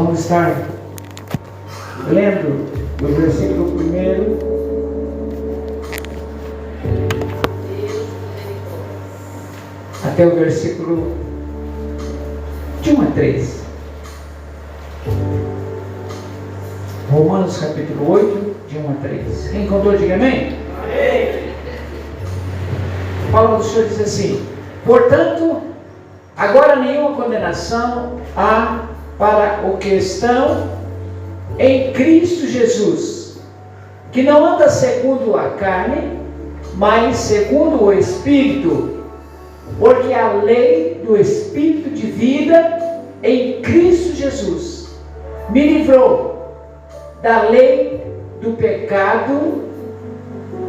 Vamos estar lendo do versículo 1 até o versículo de 1 a 3. Romanos capítulo 8, de 1 a 3. Quem encontrou, diga amém. Amém. A palavra do Senhor diz assim: portanto, agora nenhuma condenação há para o que estão em Cristo Jesus, que não anda segundo a carne, mas segundo o Espírito, porque a lei do Espírito de vida em Cristo Jesus me livrou da lei do pecado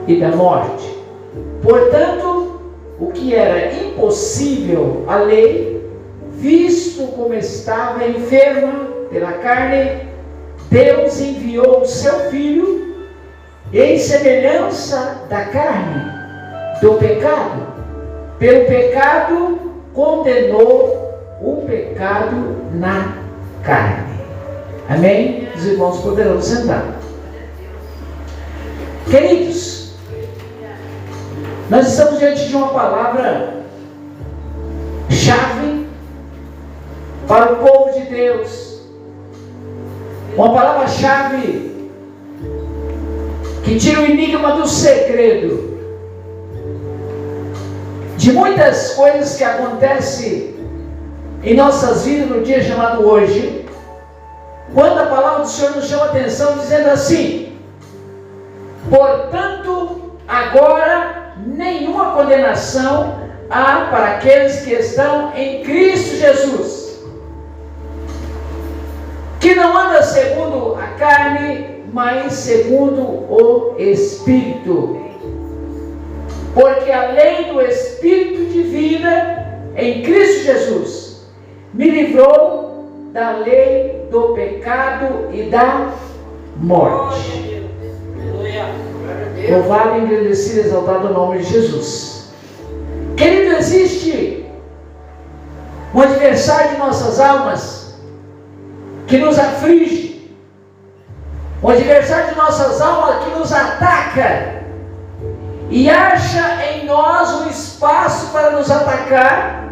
e da morte. Portanto, o que era impossível à lei, visto como estava enferma pela carne, Deus enviou o seu Filho, em semelhança da carne, do pecado. Pelo pecado, condenou o pecado na carne. Amém? Os irmãos poderão sentar. Queridos, nós estamos diante de uma palavra-chave para o povo de Deus. Uma palavra-chave que tira o enigma do segredo de muitas coisas que acontecem em nossas vidas no dia chamado hoje, quando a palavra do Senhor nos chama a atenção dizendo assim: portanto, agora nenhuma condenação há para aqueles que estão em Cristo Jesus, que não anda segundo a carne, mas segundo o Espírito. Porque a lei do Espírito de vida em Cristo Jesus me livrou da lei do pecado e da morte. Louvado, engrandecido e exaltado o nome de Jesus. Querido, existe um adversário de nossas almas que nos aflige, um adversário de nossas almas que nos ataca e acha em nós um espaço para nos atacar,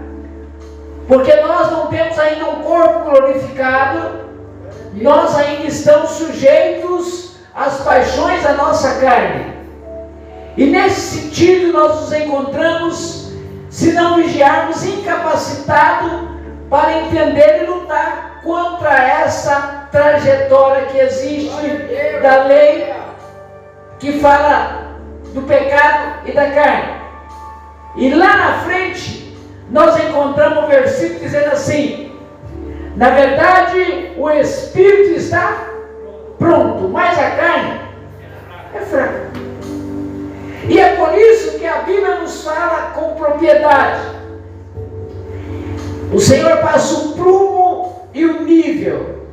porque nós não temos ainda um corpo glorificado, nós ainda estamos sujeitos às paixões da nossa carne. E nesse sentido nós nos encontramos, se não vigiarmos, incapacitados para entender e lutar contra essa trajetória que existe da lei que fala do pecado e da carne. E lá na frente nós encontramos um versículo dizendo assim: na verdade o Espírito está pronto, mas a carne é fraca. E é por isso que a Bíblia nos fala com propriedade. O Senhor passa o prumo e o nível.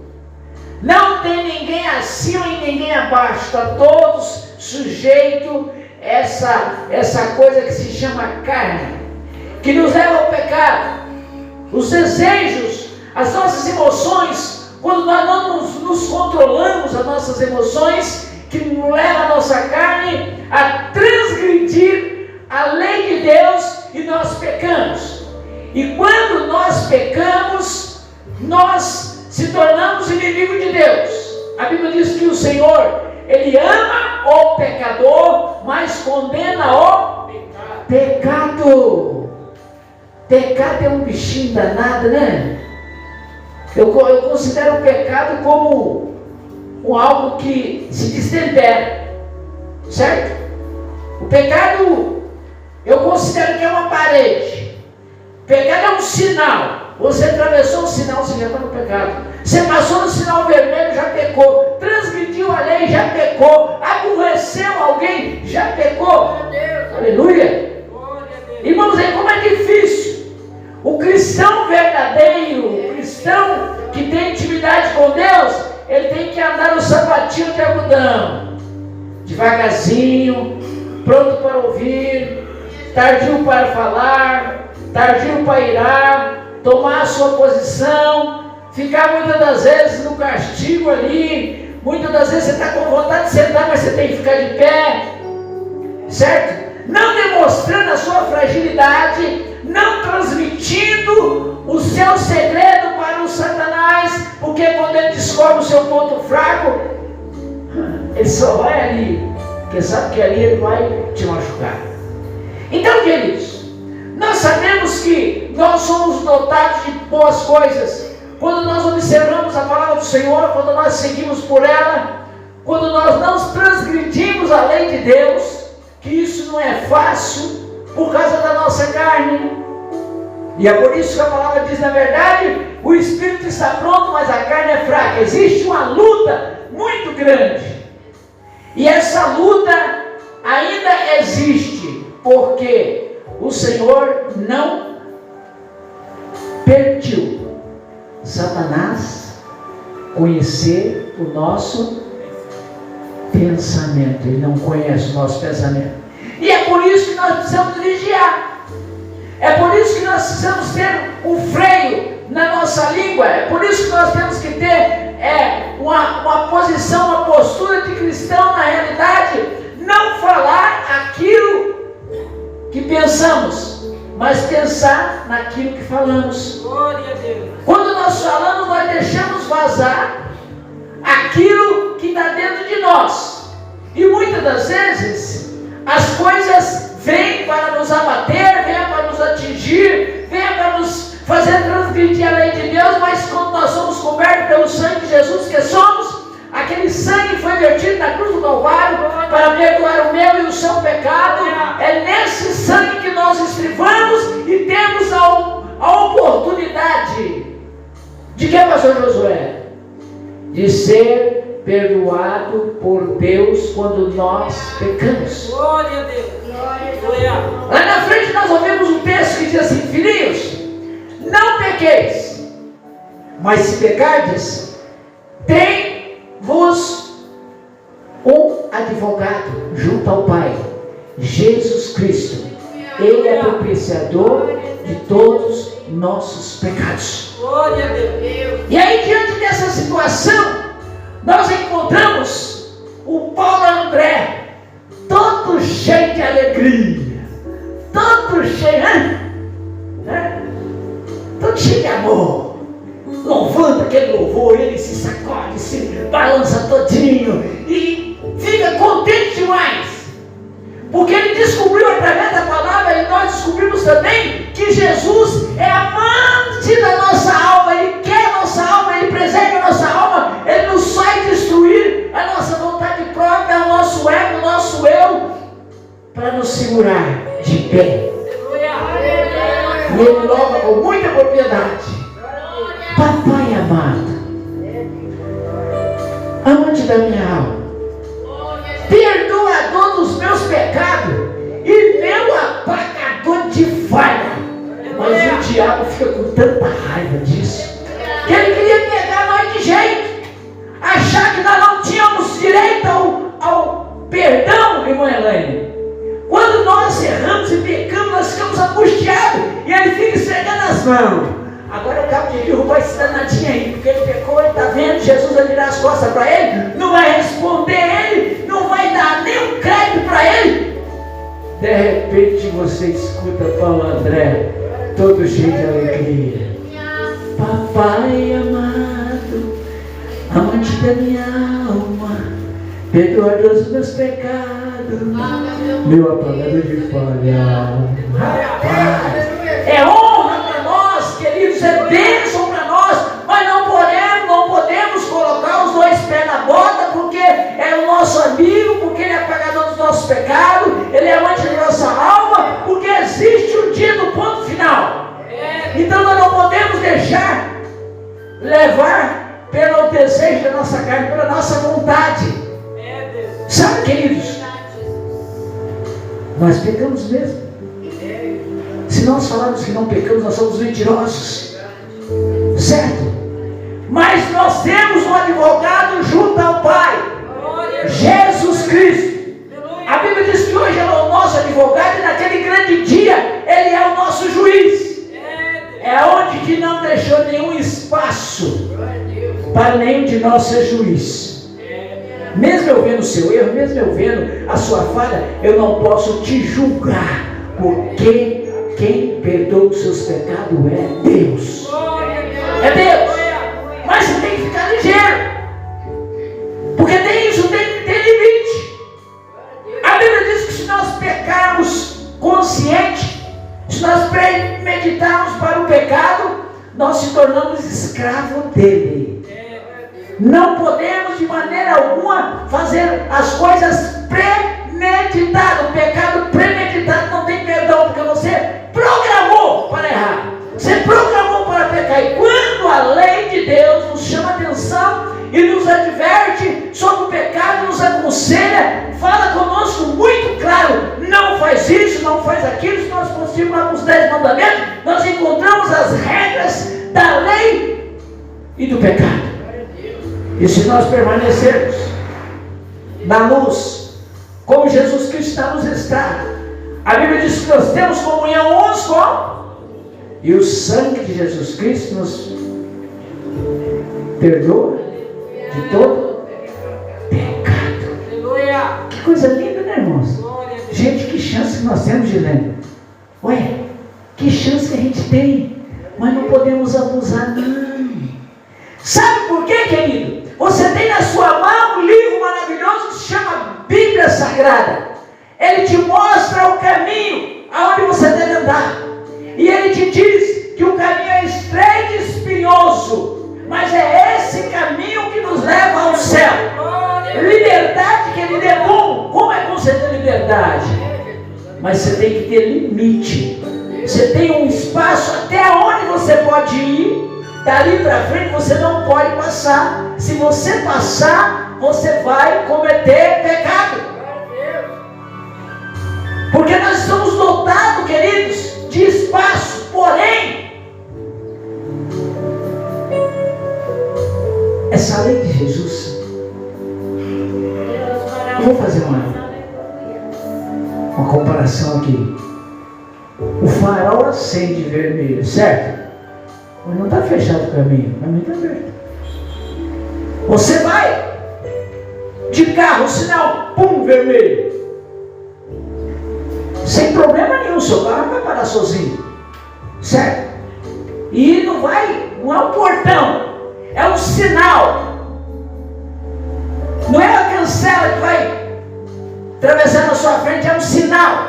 Não tem ninguém acima e ninguém abaixo. Está todos sujeitos a essa coisa que se chama carne, que nos leva ao pecado. Os desejos, as nossas emoções, quando nós não nos controlamos as nossas emoções, que nos leva a nossa carne a transgredir a lei de Deus, e nós pecamos. E quando nós pecamos, nós se tornamos inimigos de Deus. A Bíblia diz que o Senhor, Ele ama o pecador, mas condena o pecado. Pecado é um bichinho danado, né? Eu considero o pecado como algo que se destempera, certo? O pecado, eu considero que é uma parede. O pecado é um sinal. Você atravessou o sinal, você já está no pecado. Você passou no sinal vermelho, já pecou. Transgrediu a lei, já pecou. Aborreceu alguém, já pecou. Aleluia. Irmãos, aí como é difícil. O cristão verdadeiro, o cristão que tem intimidade com Deus, ele tem que andar no sapatinho de algodão, devagarzinho, pronto para ouvir, tardio para falar, tardio para irar, tomar a sua posição, ficar muitas das vezes no castigo ali. Muitas das vezes você está com vontade de sentar, mas você tem que ficar de pé, certo? Não demonstrando a sua fragilidade, não transmitindo o seu segredo para o Satanás, porque quando ele descobre o seu ponto fraco, ele só vai ali, porque sabe que ali ele vai te machucar. Então, queridos, nós sabemos que nós somos dotados de boas coisas quando nós observamos a palavra do Senhor, quando nós seguimos por ela, quando nós não transgredimos a lei de Deus, que isso não é fácil por causa da nossa carne. E é por isso que a palavra diz, na verdade, o espírito está pronto, mas a carne é fraca. Existe uma luta muito grande. E essa luta ainda existe, porque o Senhor não permitiu Satanás conhecer o nosso pensamento. Ele não conhece o nosso pensamento. E é por isso que nós precisamos vigiar. É por isso que nós precisamos ter um freio na nossa língua. É por isso que nós temos que ter uma posição, uma postura de cristão na realidade. Não falar aquilo que pensamos, mas pensar naquilo que falamos. Glória a Deus. Quando nós falamos, nós deixamos vazar aquilo que está dentro de nós. E muitas das vezes as coisas vêm para nos abater, vêm para nos atingir, vêm para nos fazer transgredir a lei de Deus, mas quando nós somos cobertos pelo sangue de Jesus, que somos, aquele sangue foi vertido na cruz do Calvário para perdoar o meu e o seu pecado. É nesse sangue que nós estrivamos e temos a oportunidade de que, pastor Josué? De ser perdoado por Deus quando nós pecamos. Glória a Deus. Glória. Lá na frente nós ouvimos um texto que diz assim: filhinhos, não pequeis, mas se pecardes, tem-vos um advogado junto ao Pai, Jesus Cristo. Ele é propiciador de todos nossos pecados. Glória a Deus. E aí, diante dessa situação, nós encontramos o Paulo André, todo cheio de alegria, todo cheio, todo cheio de amor, louvando aquele louvor. Ele se sacode, se balança todinho e fica contente demais, porque ele descobriu através da palavra, e nós descobrimos também que Jesus é amante da nossa alma. Ele quer a nossa alma, Ele preserva a nossa alma. Ele não sai destruir a nossa vontade própria, o nosso ego, o nosso eu, para nos segurar de pé. E Ele louva com muita propriedade: Papai amado, amante da minha alma, perdoador dos meus pecados e meu apagador de falha. Mas o diabo fica com tanta raiva disso, que ele queria pegar nós de jeito, achar que nós não tínhamos direito ao perdão, irmã Elaine. Quando nós erramos e pecamos, nós ficamos angustiados, e ele fica esfregando as mãos. Agora o cabo de rio vai se danadinho aí, porque ele pecou, ele está vendo, Jesus vai virar as costas para ele, não vai responder ele, não vai dar nem um crédito para ele. De repente você escuta Paulo André, todo cheio de alegria: Papai amado, amante da minha alma, perdoador dos meus pecados, meu apagador de falha. Rapaz, é honra para nós, queridos, é bênção para nós, mas não podemos colocar os dois pés na bota, porque é o nosso amigo, porque ele é apagador dos nossos pecados, ele é amante da nossa alma, porque existe o dia do ponto final. Então nós não podemos deixar levar pelo desejo da nossa carne, pela nossa vontade. Sabe, queridos, nós pecamos mesmo. Se nós falarmos que não pecamos, nós somos mentirosos, certo? Mas nós temos um advogado junto ao Pai, Jesus Cristo. A Bíblia diz que hoje ele é o nosso advogado, e naquele grande dia ele é o nosso juiz. É onde que não deixou nenhum espaço para nenhum de nós ser juiz. Mesmo eu vendo o seu erro, mesmo eu vendo a sua falha, eu não posso te julgar, porque quem perdoa os seus pecados é Deus. É Deus. Mas você tem que ficar ligeiro, porque tem isso, tem limite. A Bíblia diz que se nós pecarmos consciente, se nós premeditarmos para o pecado, nós se tornamos escravos dele. Não podemos de maneira alguma fazer as coisas premeditadas. O pecado premeditado não tem perdão, porque você programou para errar, você programou para pecar. E quando a lei de Deus nos chama a atenção e nos adverte sobre o pecado, nos aconselha, fala conosco muito claro: não faz isso, não faz aquilo. Se nós conseguirmos lá nos 10 mandamentos, nós encontramos as regras da lei e do pecado. E se nós permanecermos na luz, como Jesus Cristo está nos estrada, a Bíblia diz que nós temos comunhão uns com, e o sangue de Jesus Cristo nos perdoa de todo pecado. Que coisa linda, né, irmãos? Gente, que chance que nós temos de ler. Ué, que chance que a gente tem, mas não podemos abusar, não. Sabe por quê, querido? Você tem na sua mão um livro maravilhoso que se chama Bíblia Sagrada. Ele te mostra o caminho aonde você deve andar. E ele te diz que o caminho é estreito e espinhoso, mas é esse caminho que nos leva ao céu. Liberdade, querido, é bom. Como é bom você ter liberdade? Mas você tem que ter limite. Você tem um espaço até onde você pode ir. Dali para frente você não pode passar. Se você passar, você vai cometer pecado. Porque nós estamos dotados, queridos, de espaço. Porém, essa lei de Jesus, eu vou fazer uma comparação aqui. O farol acende vermelho, certo? Mas não está fechado o caminho, o caminho está aberto. Você vai de carro, o sinal, pum, vermelho. Sem problema nenhum, o seu carro não vai parar sozinho, certo? E não é um portão, é um sinal. Não é a cancela que vai atravessar na sua frente, é um sinal.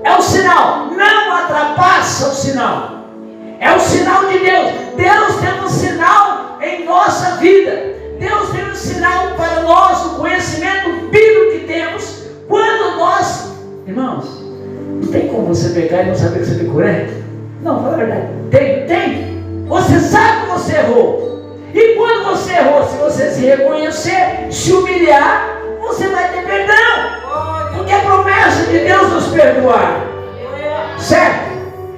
É um sinal, não ultrapassa o sinal. É o sinal de Deus. Deus tem um sinal em nossa vida. Deus tem um sinal para nós, o conhecimento bíblico que temos. Quando nós, irmãos, não tem como você pegar e não saber que você pecou, né? Não, fala a verdade. Tem. Você sabe que você errou. E quando você errou, se você se reconhecer, se humilhar, você vai ter perdão. Porque é promessa de Deus nos perdoar. Certo?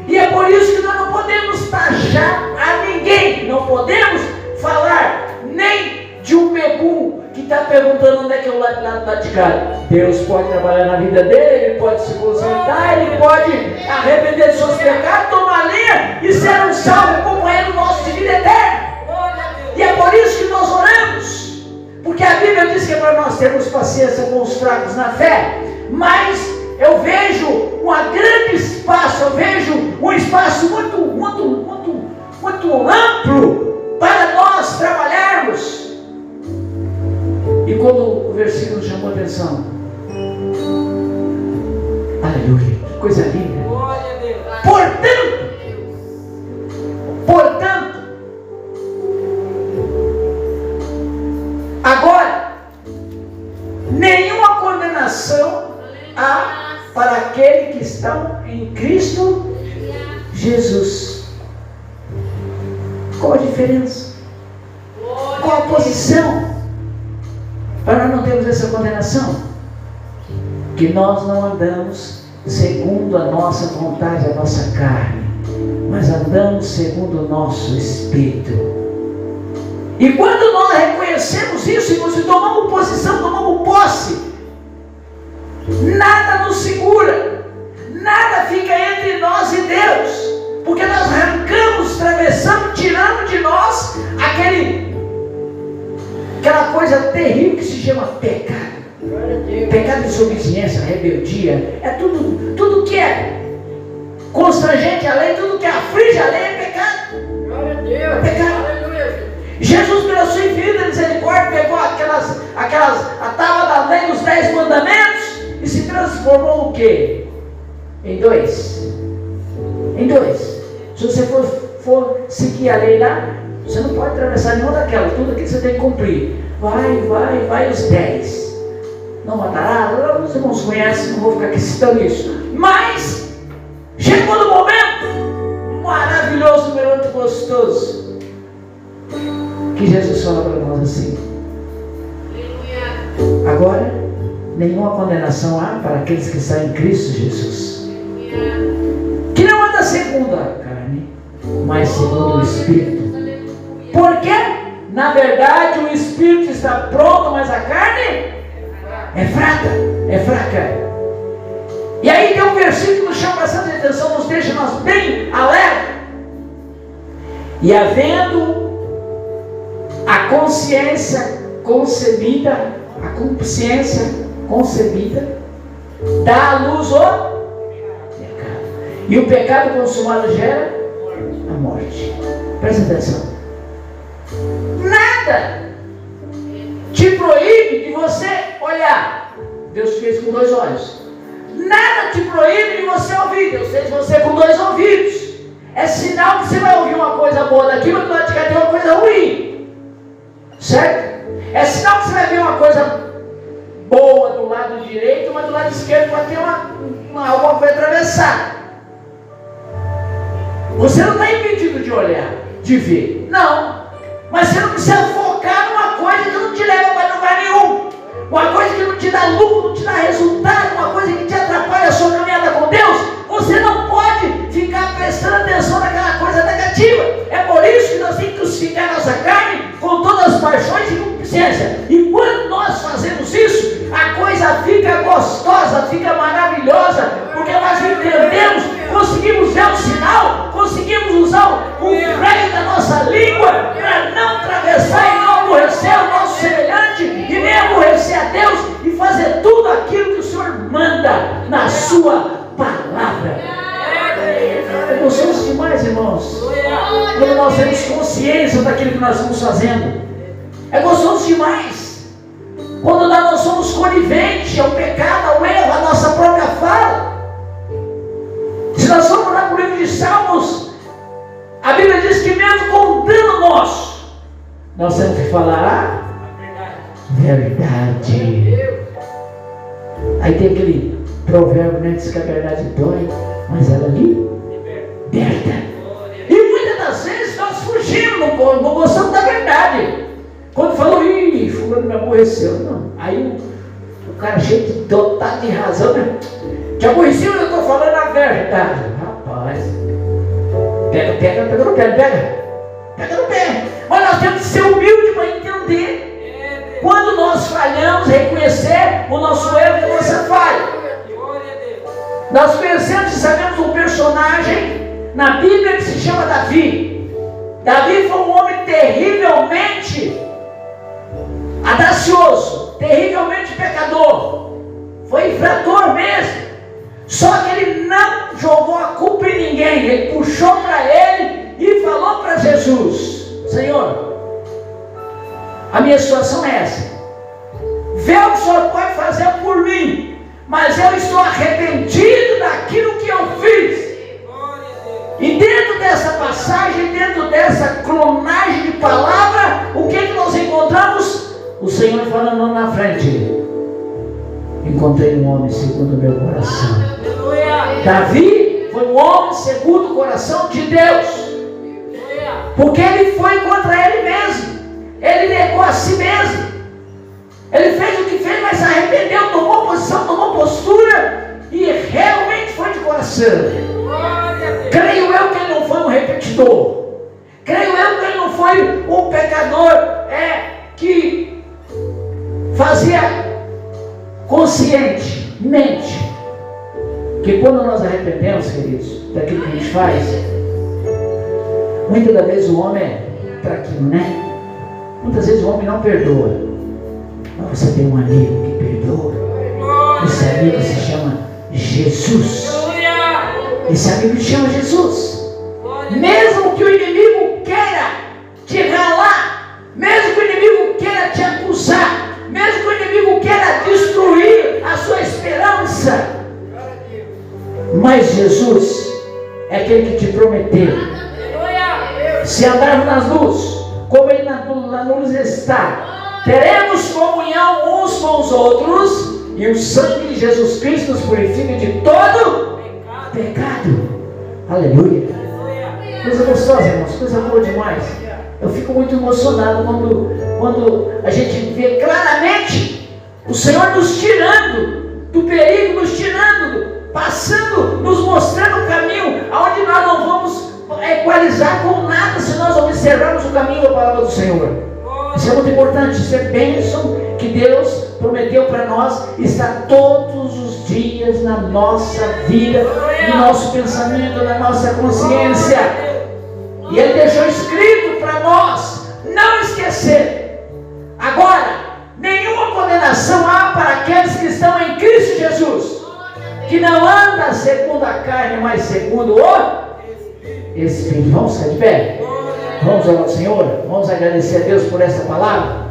E é por isso que nós não podemos taxar a ninguém. Não podemos falar nem de um bebum que está perguntando onde é que é o lado de cá. Deus pode trabalhar na vida dele, ele pode se consertar, ele pode arrepender dos seus pecados, tomar linha e ser um salvo companheiro nosso de vida eterna. E é por isso que nós oramos. Porque a Bíblia diz que é para nós termos paciência com os fracos na fé. Mas eu vejo um grande espaço, eu vejo um espaço muito amplo para nós trabalharmos. E quando o versículo chamou a atenção, aleluia, que coisa linda. Portanto, agora, nenhuma condenação há para aqueles que estão em Cristo Jesus. Qual a diferença? Qual a posição? Para nós não termos essa condenação, que nós não andamos segundo a nossa vontade, a nossa carne, mas andamos segundo o nosso Espírito. E quando nós reconhecemos isso e nós tomamos posição, tomamos posse, nada nos segura, nada fica entre nós e Deus, Porque nós arrancamos, atravessamos, tiramos de nós aquela coisa terrível que se chama pecado. Pecado de desobediência, rebeldia, é tudo que é constrangente à lei, tudo que aflige a lei é pecado. É pecado. Jesus, pela sua infinita misericórdia, pegou a tábua da lei dos 10 mandamentos e se transformou o quê? Em dois. Se você for seguir a lei lá, você não pode atravessar nenhuma daquelas, tudo aquilo você tem que cumprir. Vai os 10. Não matará, os irmãos conhecem, não vou ficar aqui citando isso. Mas chegou no momento maravilhoso, muito gostoso, que Jesus fala para nós assim: agora nenhuma condenação há para aqueles que estão em Cristo Jesus, que não anda segundo a carne, mas segundo o Espírito. Porque na verdade o Espírito está pronto, mas a carne é fraca. E aí tem um versículo que nos chama bastante atenção, nos deixa nós bem alerta. E havendo a consciência concebida, dá à luz o pecado. E o pecado consumado gera a morte. Presta atenção. Nada te proíbe de você olhar. Deus fez com 2 olhos. Nada te proíbe de você ouvir. Deus fez você com 2 ouvidos. É sinal que você vai ouvir uma coisa boa daqui, mas do lado de cá tem uma coisa ruim. Certo? É sinal que você vai ver uma coisa boa do lado direito, mas do lado esquerdo vai ter alguma coisa atravessada. Você não está impedido de olhar, de ver. Não. Mas você não precisa focar numa coisa que não te leva para lugar nenhum. Uma coisa que não te dá lucro, não te dá resultado, uma coisa que te atrapalha a sua caminhada com Deus. Você não pode ficar prestando atenção naquela coisa negativa. É por isso que nós temos que crucificar nossa carne com todas as paixões e concupiscência. E quando nós fazemos isso, a coisa fica gostosa, fica maravilhosa, porque nós entendemos, conseguimos ver o sinal, conseguimos usar o freio da nossa língua para não atravessar e não aborrecer o nosso semelhante e nem aborrecer a Deus e fazer tudo aquilo que o Senhor manda na sua palavra. É gostoso demais, irmãos, quando nós temos consciência daquilo que nós estamos fazendo. É gostoso demais quando nós não somos coniventes ao pecado, ao erro, à nossa própria fala. Se nós formos lá no livro de Salmos, a Bíblia diz que mesmo com o dano nosso, nós temos que falar a verdade. Aí tem aquele provérbio, né, diz que a verdade dói, mas ela liberta. E muitas das vezes nós fugimos, não gostamos da verdade. Quando falou, fulano me aborreceu, não. Aí o cara cheio de dotado de razão, né? Te aborreceu, eu estou falando a verdade. Rapaz, pega no pé. Mas nós temos que ser humildes para entender. Quando nós falhamos, reconhecer o nosso erro e a nossa falha. Nós conhecemos e sabemos um personagem na Bíblia que se chama Davi. Davi foi um homem terrivelmente audacioso, terrivelmente pecador, foi infrator mesmo. Só que ele não jogou a culpa em ninguém, ele puxou para ele e falou para Jesus: Senhor, a minha situação é essa, vê o que o Senhor pode fazer por mim, mas eu estou arrependido daquilo que eu fiz. E dentro dessa passagem, dentro dessa clonagem de palavra, o que nós encontramos? O Senhor falando na frente: encontrei um homem segundo o meu coração. Davi foi um homem segundo o coração de Deus, porque ele foi contra ele mesmo, ele negou a si mesmo, ele fez o que fez, mas se arrependeu, tomou posição, tomou postura e realmente foi de coração. Creio eu que ele não foi um repetidor, creio eu que ele não foi um pecador que fazia conscientemente que quando nós arrependemos, queridos, daquilo que a gente faz, Muitas das vezes o homem é traquino, né? Muitas vezes o homem não perdoa. Mas você tem um amigo que perdoa. Esse amigo se chama Jesus. Esse amigo se chama Jesus. Mesmo que o inimigo queira te ralar, mesmo que o inimigo queira te acusar, mesmo que o inimigo queira destruir a sua esperança, mas Jesus é aquele que te prometeu: se andarmos nas luzes, como Ele na luz está, teremos comunhão uns com os outros, e o sangue de Jesus Cristo nos purifica de todo pecado. Aleluia. Coisa gostosa, irmãos, coisa boa demais. Eu fico muito emocionado quando a gente vê claramente o Senhor nos tirando do perigo, nos tirando, passando, nos mostrando o caminho, aonde nós não vamos equalizar com nada se nós observarmos o caminho da palavra do Senhor. Isso é muito importante, isso é bênção que Deus prometeu para nós, está todos os dias na nossa vida, no nosso pensamento, na nossa consciência. E Ele deixou escrito para nós não esquecer. Agora, nenhuma condenação há para aqueles que estão em Cristo Jesus, que não anda segundo a carne, mas segundo o Espírito. Vamos sair de pé? Vamos orar ao Senhor? Vamos agradecer a Deus por essa palavra?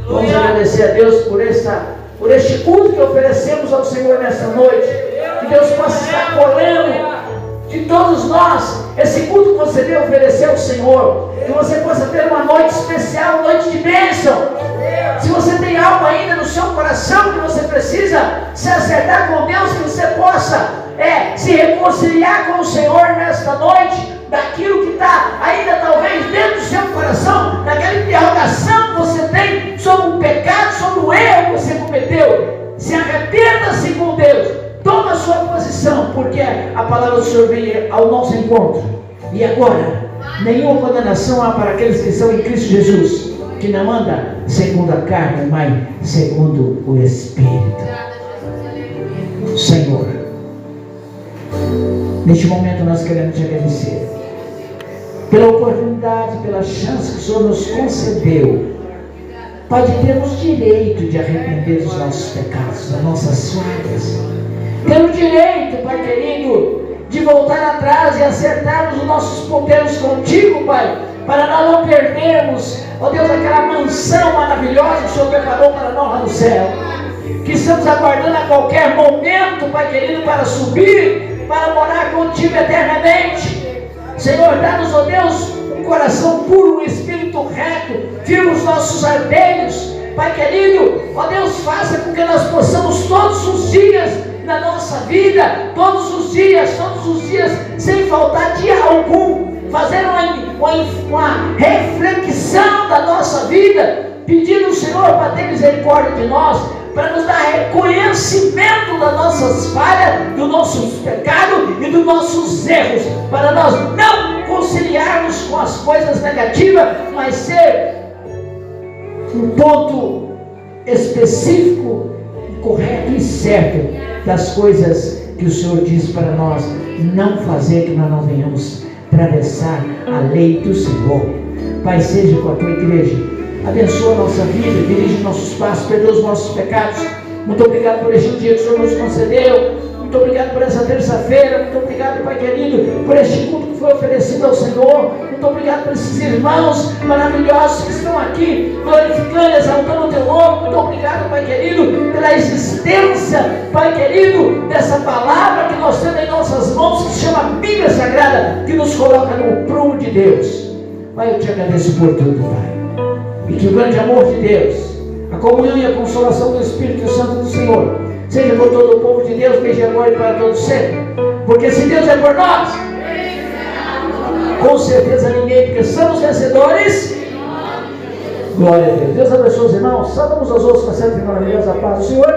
Vamos agradecer a Deus por este culto que oferecemos ao Senhor nessa noite. Que Deus possa estar colhendo de todos nós esse culto que você veio oferecer ao Senhor. Que você possa ter uma noite especial, uma noite de bênção. Se você tem algo ainda no seu coração que você precisa se acertar com Deus, que você possa se reconciliar com o Senhor nesta noite, daquilo que está ainda talvez dentro do seu coração, daquela interrogação que você tem sobre o pecado, sobre o erro que você cometeu. Se arrependa-se com Deus, toma a sua posição, porque a palavra do Senhor vem ao nosso encontro. E agora, nenhuma condenação há para aqueles que estão em Cristo Jesus, que não anda segundo a carne, mas segundo o Espírito. Senhor, neste momento nós queremos te agradecer pela oportunidade, pela chance que o Senhor nos concedeu, Pai, de termos direito de arrepender dos nossos pecados, das nossas falhas. Temos direito, Pai querido, de voltar atrás e acertarmos os nossos ponteiros contigo, Pai, para nós não perdermos, ó Deus, aquela mansão maravilhosa que o Senhor preparou para nós lá no céu, que estamos aguardando a qualquer momento, Pai querido, para subir, para morar contigo eternamente. Senhor, dá-nos, ó Deus, um coração puro, um espírito reto, firma os nossos ardeios, Pai querido, ó Deus, faça com que nós possamos todos os dias na nossa vida, todos os dias, sem faltar dia algum, fazer uma reflexão da nossa vida, pedindo ao Senhor para ter misericórdia de nós, para nos dar reconhecimento das nossas falhas, dos nossos pecados e dos nossos erros, para nós não conciliarmos com as coisas negativas, mas ser um ponto específico, correto e certo das coisas que o Senhor diz para nós não fazer, que nós não venhamos atravessar a lei do Senhor. Pai, seja com a tua igreja, abençoa a nossa vida, dirige nossos passos, perdoa os nossos pecados. Muito obrigado por este dia que o Senhor nos concedeu. Muito obrigado por essa terça-feira. Muito obrigado, Pai querido, por este culto que foi oferecido ao Senhor. Muito obrigado por esses irmãos maravilhosos que estão aqui glorificando, exaltando o teu nome. Muito obrigado, Pai querido, pela existência, Pai querido, dessa palavra que nós temos em nossas mãos, que se chama Bíblia Sagrada, que nos coloca no prumo de Deus. Pai, eu te agradeço por tudo, Pai. E que o grande amor de Deus, a comunhão e a consolação do Espírito Santo do Senhor seja com todo o povo de Deus, desde agora e para todos sempre. Porque se Deus é por nós, com certeza ninguém, porque somos vencedores. Glória a Deus. Deus abençoe os irmãos. Salve uns aos outros com a santa e maravilhosa paz do Senhor.